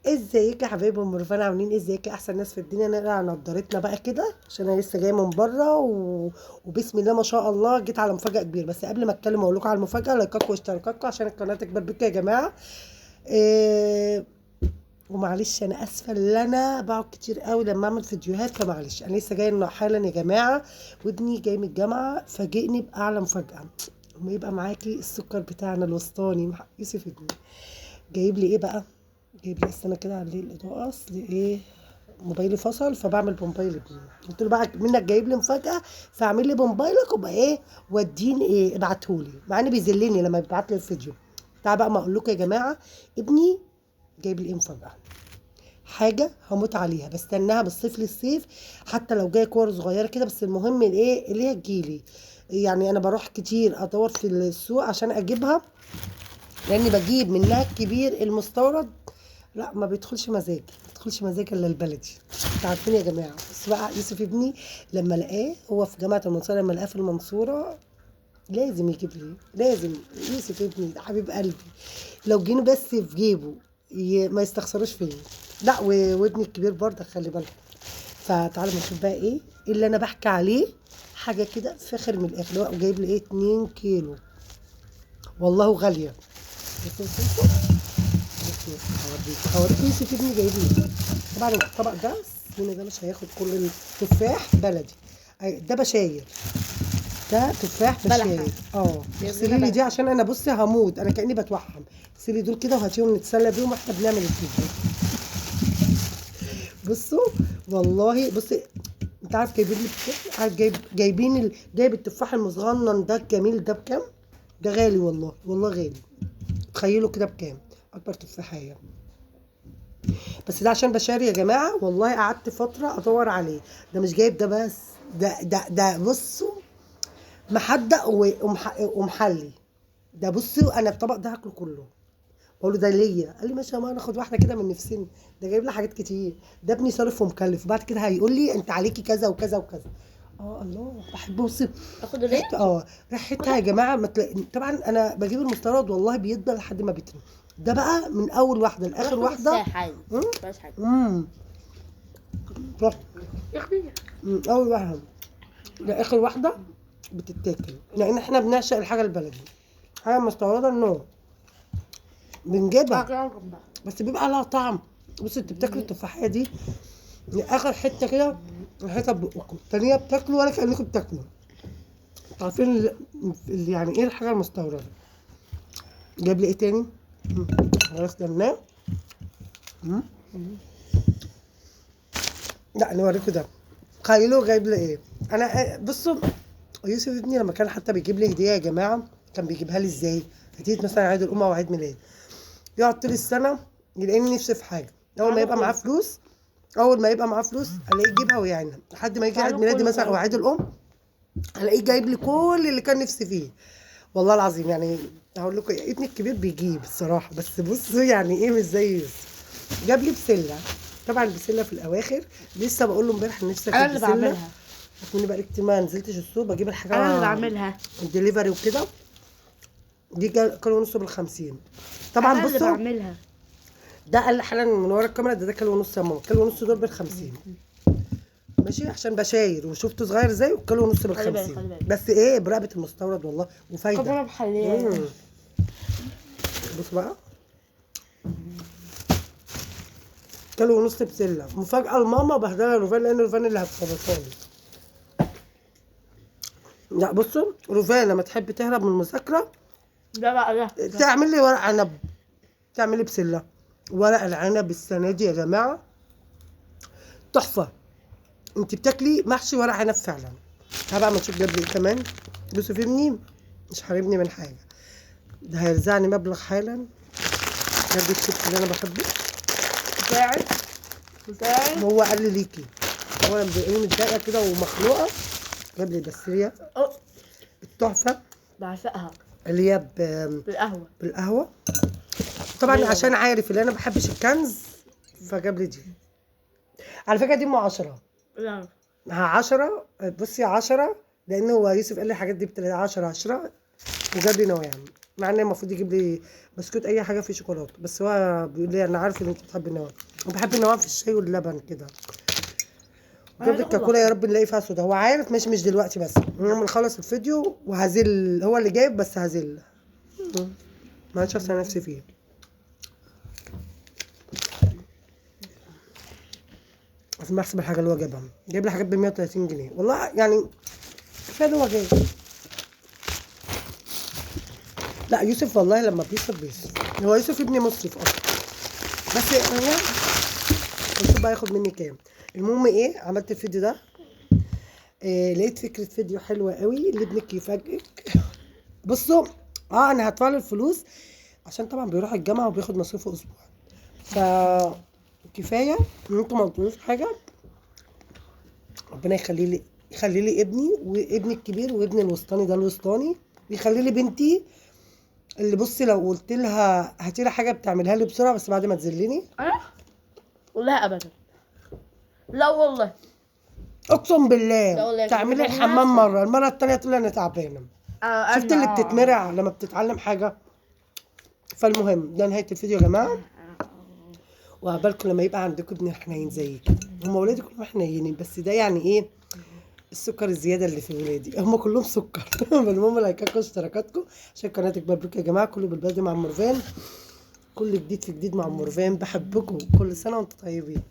ازيك يا حبايبي ام رفان؟ عاملين ايه؟ ازيك يا احسن ناس في الدنيا؟ نقلع نضارتنا بقى كده عشان انا لسه جايه من بره وبسم الله ما شاء الله جيت على مفاجاه كبيره. بس قبل ما اتكلم اقول لكم على المفاجاه، لايكاتكم واشتراكاتكم عشان القناه تكبر بيكم يا جماعه. إيه... ومعلش انا اسفه ان انا بقعد كتير قوي لما اعمل فيديوهات، فمعلش انا لسه جايه حالا يا جماعه، وابني جاي من الجامعه فاجئني باعلى مفاجاه. وما يبقى معاكي السكر بتاعنا الوسطاني يوسف ابني جايب لي ايه بقى؟ جايب لي استنى كده عليه الاضاءه، اصل ايه موبايلي فصل فبعمل بموبايل ابني. قلت له بقى منك جايب لي مفاجاه فاعمل لي بموبايلك وبقى ايه وديني ايه ابعتهولي، مع ان بيذلني لما بيبعت لي الفيديو. تعال بقى ما اقول لكم يا جماعه، ابني جايب لي ايه مفاجاه، حاجه هموت عليها بستناها من الصيف للصيف، حتى لو جايه كور صغيره كده، بس المهم الايه اللي هي تجيلي. يعني انا بروح كتير ادور في السوق عشان اجيبها، لاني بجيب منها الكبير المستورد لا ما بيدخلش مزاج، ما بيدخلش مزاج الا البلدي. انتوا عارفين يا جماعه. بس بقى يوسف ابني لما لقاه هو في جامعه المنصوره، لما لقاه في المنصوره لازم يجيب لي، لازم. يوسف ابني ده حبيب قلبي، لو جينا بس في جيبه ما يستخسروش فيا. لا وابني الكبير برضه خلي بالك. فتعالوا نشوف بقى ايه اللي انا بحكي عليه، حاجه كده فاخر من الاخر. هو جايب لي ايه 2 كيلو والله غاليه. هوريك يوسف ابني جايب لي إيه. طبعا الطبق ده الصيني ده مش هياخد كل التفاح بلدي، ده بشاير، ده تفاح بشاير. اغسلي لي دي عشان انا بصي هموت، انا كاني بتوحم. اغسلي دول كده وهاتيهم نتسلى بيهم واحنا بنعمل الفيديو. بصوا والله بصي، انت عارف جايبين لي بكام؟ عارف جايبين جايب التفاح المصغنن ده الجميل ده بكام؟ ده غالي والله، والله غالي. تخيلوا كده بكام؟ اكبر تفاحيه. بس ده عشان بشاري يا جماعه، والله قعدت فتره ادور عليه. ده مش جايب ده بس، ده بصوا محدق ومحلي. ده بصوا انا الطبق ده هاكله كله. بقول له ده ليا، قال لي ماشي يا ماما ناخد واحده كده من نفسنا. ده جايب لي حاجات كتير، ده ابني صارف ومكلف، وبعد كده هيقول لي انت عليكي كذا وكذا وكذا. الله بحب بصي اخد الريت. ريحتها يا جماعه ما تلاقي. طبعا انا بجيب المستورد والله بيدبل لحد ما بيتم. ده بقى من اول واحده لاخر واحده. بس حاجه صح. اول واحده لاخر واحده بتتاكل، لان احنا بنعشق الحاجه البلدي. حاجه مستورده النوع بنجيبها بس بيبقى لها طعم. بص انت بتاكلوا التفاحيه دي اخر حته كده ريحتها ببقكم، التانيه بتاكلوا ولا كانكم بتاكلوا. عارفين يعني ايه الحاجه المستورده. جاب لي ايه تاني؟ خلاص جبناه. لا نوريكم ده. خيلو جايب لي ايه. انا بصوا يوسف ابني لما كان حتى بيجيب لي هديه يا جماعه، كان بيجيبها لي ازاي؟ هديه مثلا عيد الام او عيد ميلاد، يقعد طول السنه يلاقيني نفسي في حاجه. اول ما يبقى معاه فلوس، الاقيه يجيبها ويعينها، لحد ما يجي عيد ميلادي مثلا او عيد الام الاقيه جايب لي كل اللي كان نفسي فيه. والله العظيم يعني هقول لكم ابني الكبير بيجيب الصراحه، بس بصوا يعني ايه مش زي يوسف. جاب لي بسله، طبعا البسله في الاواخر. لسه بقول له امبارح نفسي انا اكل اللي بسله، بعملها. اكوني بقالي كتير ما نزلتش السوق بجيب الحاجه انا اللي بعملها. الدليفري وكده. دي كيلو ونص ب50. طبعا انا اللي بصوا بعملها. ده قال حالا من ورا الكاميرا، ده كيلو ونص يا ماما، كيلو ونص دول ب50. ماشي عشان بشاير وشفته صغير ازاي، وكيلو ونص خلي بالك، ب50. خلي بالك. بس ايه برقبه المستورد والله وفايده. كبره بحليه. بص بقى كيلو ونص بسله مفاجاه لماما، بهدلها روفان لان روفان اللي هتصرفها لي. لا بصوا روفان لما تحب تهرب من المذاكره ده بقى ده تعمل لي ورق عنب، تعمل لي بسله. ورق العنب السنه دي يا جماعه تحفه، انت بتاكلي محشي ورق عنب فعلا. تعالى بقى ما نشوف جاب لي ايه كمان. بصوا فهمني مش حاربني من حاجه، ده هيرزعني مبلغ حالا. جاب لي الشيبس اللي انا بحبه بتاعي. هو قال لي ليكي، هو لما بيلاقيني متضايقه كده ومخنوقه جاب لي دسريه التحفه بعشقها اللي هي بالقهوه. بالقهوه. طبعا عشان عارف اللي انا ما بحبش الكنز فجاب لي دي. على فكره دي ام 10. لا 10 بصي 10، لان هو يوسف قال لي الحاجات دي ب 10 10 وجاب لي نوعين. مع ان المفروض يجيب لي بسكوت اي حاجه فيه شوكولاته، بس هو بيقول لي انا عارف ان انت بتحب النوام، وبحب النوام في الشاي واللبن كده. جاب لي الكاكولا يا رب نلاقي فيها صودا. هو عارف مش دلوقتي، بس لما نخلص الفيديو وهزل. هو اللي جايب بس هزل. ما عادش احسن نفسي فيه. لازم احسب الحاجه اللي هو جايبها. جايب لي حاجات ب 130 جنيه والله يعني. كفايه اللي هو جايب. لا يوسف والله لما بيصرف هو يوسف ابني مسرف اصلا. بس يعني يوسف بقى ياخد مني كام. المهم ايه، عملت الفيديو ده. لقيت فكره فيديو حلوه قوي اللي ابنك يفاجئك. بصوا، انا هدفع له الفلوس عشان طبعا بيروح الجامعه وبياخد مصروفه اسبوع. ف كفايه ان انتوا ما قلتولوش حاجه. ربنا يخلي لي ابني وابني الكبير وابني الوسطاني ده الوسطاني، ويخلي لي بنتي اللي بصي لو قلت لها هاتي لي حاجه بتعملها لي بسرعه بس بعد ما تذلني. انا والله ابدا. لا والله. اقسم لا بالله والله تعملي كده الحمام بنفسك. المره التانيه تقول لي انا تعبانه. شفت انا اللي بتتمرع لما بتتعلم حاجه. فالمهم ده نهايه الفيديو يا جماعه. وعقبالكم لما يبقى عندكم ابن حنين زي كده. هم ولادي كلهم حنينين، بس ده يعني ايه السكر الزياده اللي في ولادي. هم كلهم سكر. المهم لايكاتكم واشتراكاتكم عشان القناه تكبر بيكم يا جماعه. كله بالبلدي مع مورفان. كل جديد في جديد مع مورفان. بحبكم. كل سنه وانتم طيبين.